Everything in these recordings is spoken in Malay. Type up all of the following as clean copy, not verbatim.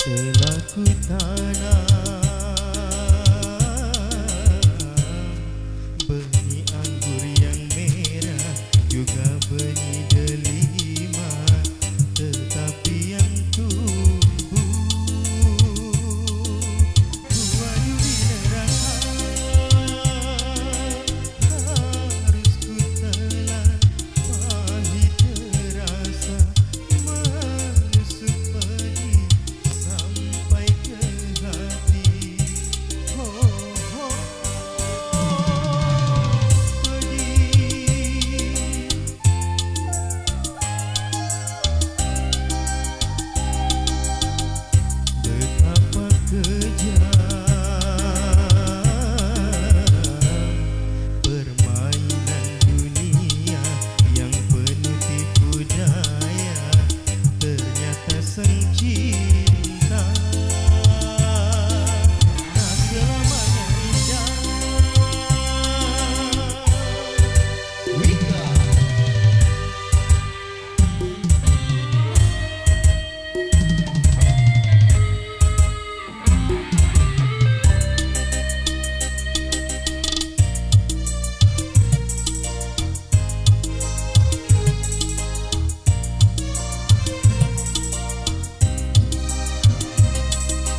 Telah ku tanam benih anggur yang merah, juga benih delima, tetapi yang tumbuh buah duri neraka. Harus ku telan, pahit terasa, menusuk pedih sampai ke hati. Betapa kejam permainan dunia yang penuh tipu daya, ternyata sang cinta tak selamanya indah. Wika.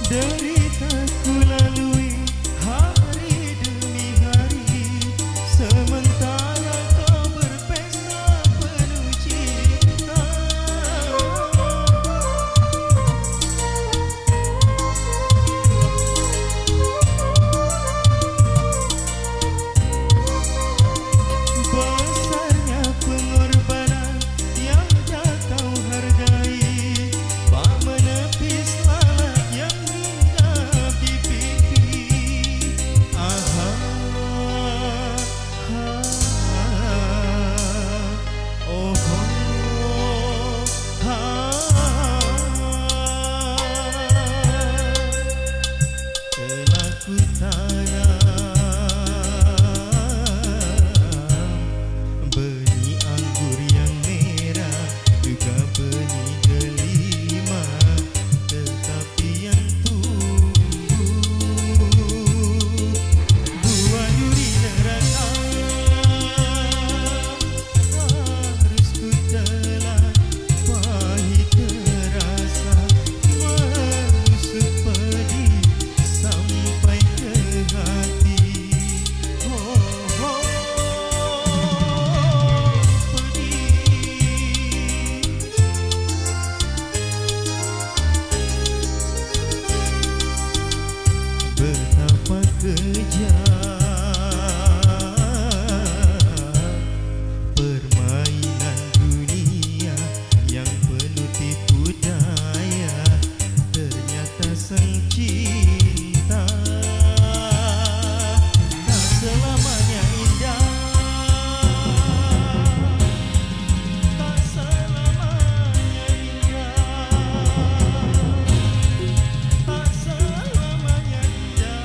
Derita ku lalui hari demi hari, sementara kau berpesta penuh cinta. Besarnya pengorbanan yang tak kau hargai, tak menepis lalat yang hinggap di pipi. Aha, oh, telah ku tanam benih anggur yang merah, juga benih delima, tetapi yang tumbuh buah duri neraka. Harus ku telan, pahit terasa, menusuk pedih sampai ke hati. Betapa kejam permainan dunia yang penuh tipu daya, ternyata sang cinta tak selamanya indah. Tak selamanya indah. Tak selamanya indah.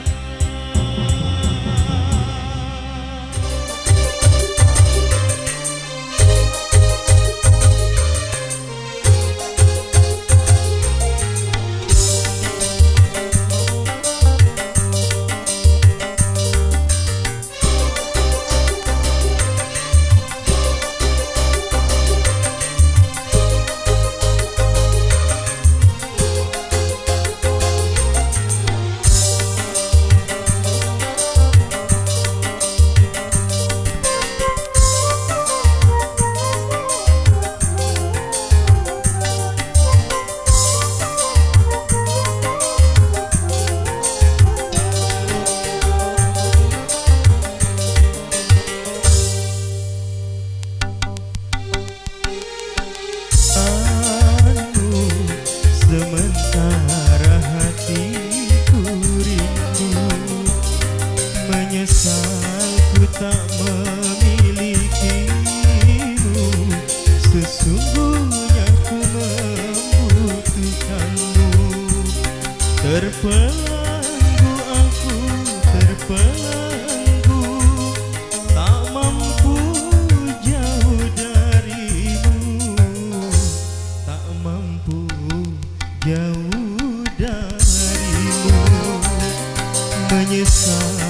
Sementara hatiku rindu, menyesal ku tak memilikimu. Sesungguhnya ku membutuhkanmu. Terpelenggu aku, terpelenggu, tak mampu jauh darimu, tak mampu jauh dari menyesal